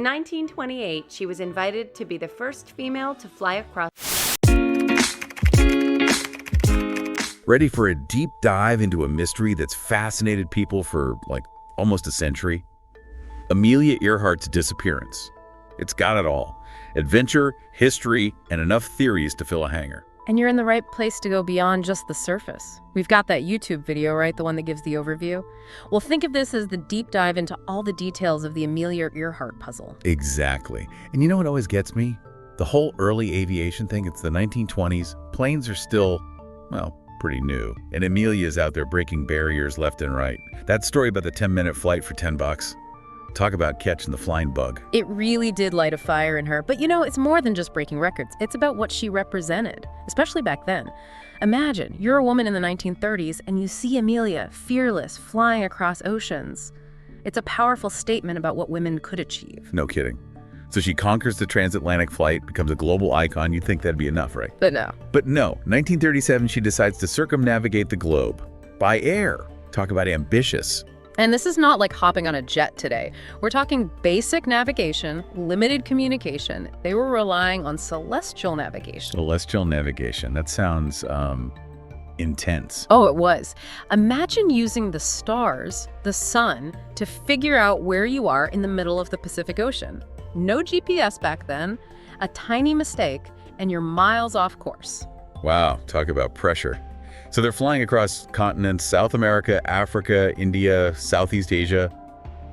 In 1928, she was invited to be the first female to fly across. Ready for a deep dive into a mystery that's fascinated people for, almost a century? Amelia Earhart's disappearance. It's got it all. Adventure, history, and enough theories to fill a hangar. And you're in the right place to go beyond just the surface. We've got that YouTube video, right? The one that gives the overview. Well, think of this as the deep dive into all the details of the Amelia Earhart puzzle. Exactly. And you know what always gets me? The whole early aviation thing. It's the 1920s. Planes are still, pretty new. And Amelia's out there breaking barriers left and right. That story about the 10-minute flight for $10. Talk about catching the flying bug. It really did light a fire in her. But it's more than just breaking records. It's about what she represented, especially back then. Imagine, you're a woman in the 1930s and you see Amelia, fearless, flying across oceans. It's a powerful statement about what women could achieve. No kidding. So she conquers the transatlantic flight, becomes a global icon. You'd think that'd be enough, right? But no. 1937, she decides to circumnavigate the globe by air. Talk about ambitious. And this is not like hopping on a jet today. We're talking basic navigation, limited communication. They were relying on celestial navigation. Celestial navigation. That sounds, intense. Oh, it was. Imagine using the stars, the sun, to figure out where you are in the middle of the Pacific Ocean. No GPS back then, a tiny mistake, and you're miles off course. Wow, talk about pressure. So they're flying across continents, South America, Africa, India, Southeast Asia.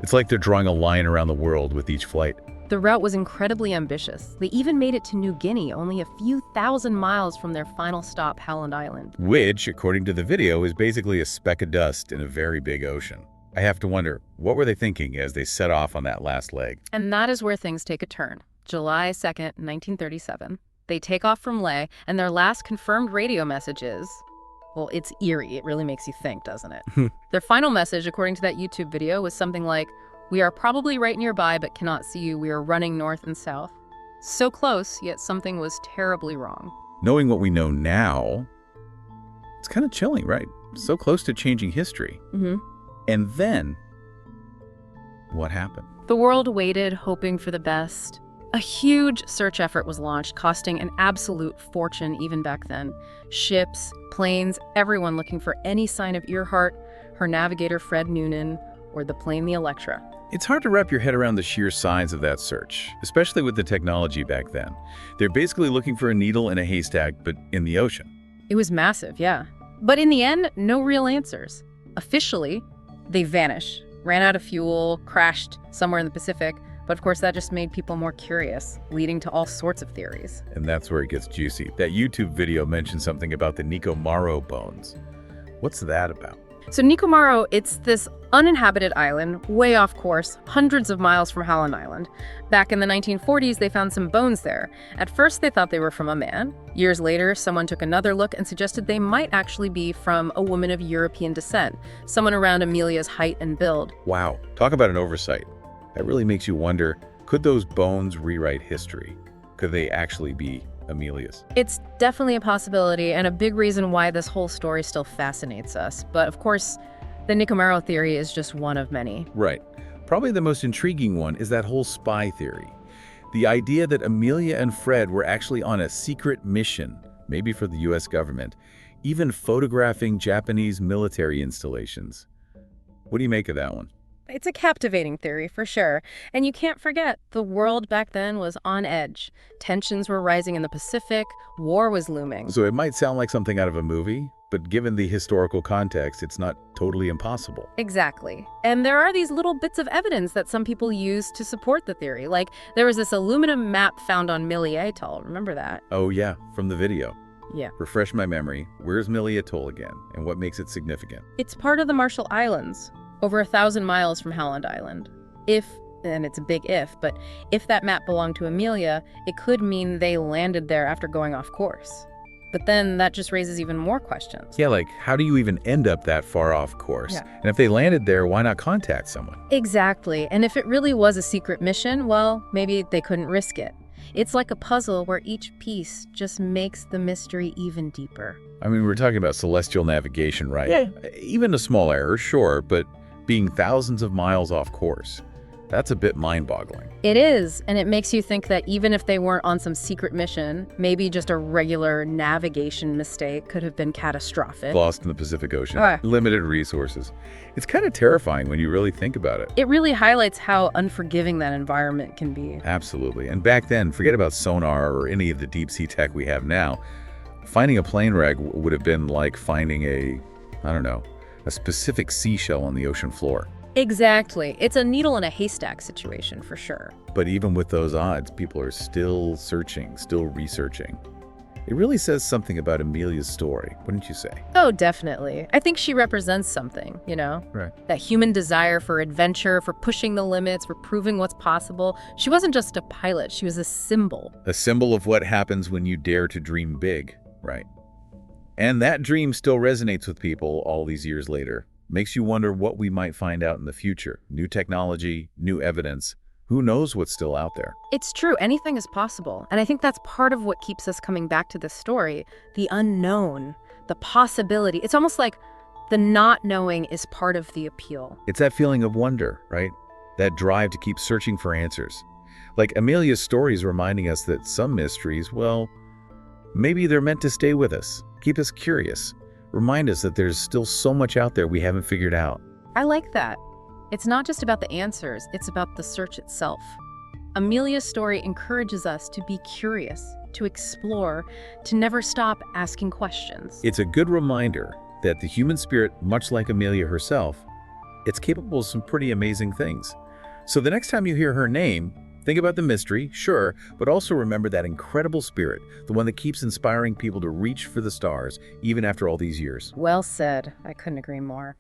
It's like they're drawing a line around the world with each flight. The route was incredibly ambitious. They even made it to New Guinea, only a few thousand miles from their final stop, Howland Island. Which, according to the video, is basically a speck of dust in a very big ocean. I have to wonder, what were they thinking as they set off on that last leg? And that is where things take a turn. July 2nd, 1937. They take off from Leh, and their last confirmed radio message is... Well, it's eerie. It really makes you think, doesn't it? Their final message, according to that YouTube video, was something like, "We are probably right nearby, but cannot see you. We are running north and south." So close, yet something was terribly wrong. Knowing what we know now, it's kind of chilling, right? So close to changing history. And then, what happened? The world waited, hoping for the best. A huge search effort was launched, costing an absolute fortune even back then. Ships, planes, everyone looking for any sign of Earhart, her navigator Fred Noonan, or the plane the Electra. It's hard to wrap your head around the sheer size of that search, especially with the technology back then. They're basically looking for a needle in a haystack, but in the ocean. It was massive, yeah. But in the end, no real answers. Officially, they vanish, ran out of fuel, crashed somewhere in the Pacific. But of course, that just made people more curious, leading to all sorts of theories. And that's where it gets juicy. That YouTube video mentioned something about the Nikomaro bones. What's that about? So Nikomaro, it's this uninhabited island, way off course, hundreds of miles from Howland Island. Back in the 1940s, they found some bones there. At first, they thought they were from a man. Years later, someone took another look and suggested they might actually be from a woman of European descent, someone around Amelia's height and build. Wow, talk about an oversight. That really makes you wonder, could those bones rewrite history? Could they actually be Amelia's? It's definitely a possibility and a big reason why this whole story still fascinates us. But of course, the Nikomaro theory is just one of many. Right. Probably the most intriguing one is that whole spy theory. The idea that Amelia and Fred were actually on a secret mission, maybe for the US government, even photographing Japanese military installations. What do you make of that one? It's a captivating theory, for sure. And you can't forget, the world back then was on edge. Tensions were rising in the Pacific, war was looming. So it might sound like something out of a movie, but given the historical context, it's not totally impossible. Exactly. And there are these little bits of evidence that some people use to support the theory. Like, there was this aluminum map found on Amelia Atoll. Remember that? Oh yeah, from the video. Yeah. Refresh my memory. Where's Amelia Atoll again, and what makes it significant? It's part of the Marshall Islands, over 1,000 miles from Howland Island. If, and it's a big if, but if that map belonged to Amelia, it could mean they landed there after going off course. But then that just raises even more questions. Yeah, like, how do you even end up that far off course? Yeah. And if they landed there, why not contact someone? Exactly. And if it really was a secret mission, well, maybe they couldn't risk it. It's like a puzzle where each piece just makes the mystery even deeper. I mean, we're talking about celestial navigation, right? Yeah. Even a small error, sure, but being thousands of miles off course. That's a bit mind-boggling. It is, and it makes you think that even if they weren't on some secret mission, maybe just a regular navigation mistake could have been catastrophic. Lost in the Pacific Ocean. Right. Limited resources. It's kind of terrifying when you really think about it. It really highlights how unforgiving that environment can be. Absolutely. And back then, forget about sonar or any of the deep-sea tech we have now. Finding a plane wreck would have been like finding a specific seashell on the ocean floor. Exactly. It's a needle in a haystack situation for sure. But even with those odds, people are still searching, still researching. It really says something about Amelia's story, wouldn't you say? Oh, definitely. I think she represents something, you know? Right. That human desire for adventure, for pushing the limits, for proving what's possible. She wasn't just a pilot, she was a symbol. A symbol of what happens when you dare to dream big, right? And that dream still resonates with people all these years later. Makes you wonder what we might find out in the future. New technology, new evidence. Who knows what's still out there? It's true, anything is possible. And I think that's part of what keeps us coming back to this story. The unknown, the possibility. It's almost like the not knowing is part of the appeal. It's that feeling of wonder, right? That drive to keep searching for answers. Like Amelia's story is reminding us that some mysteries, well, maybe they're meant to stay with us, keep us curious. Remind us that there's still so much out there we haven't figured out. I like that. It's not just about the answers, it's about the search itself. Amelia's story encourages us to be curious, to explore, to never stop asking questions. It's a good reminder that the human spirit, much like Amelia herself, it's capable of some pretty amazing things. So the next time you hear her name, think about the mystery, sure, but also remember that incredible spirit, the one that keeps inspiring people to reach for the stars, even after all these years. Well said. I couldn't agree more.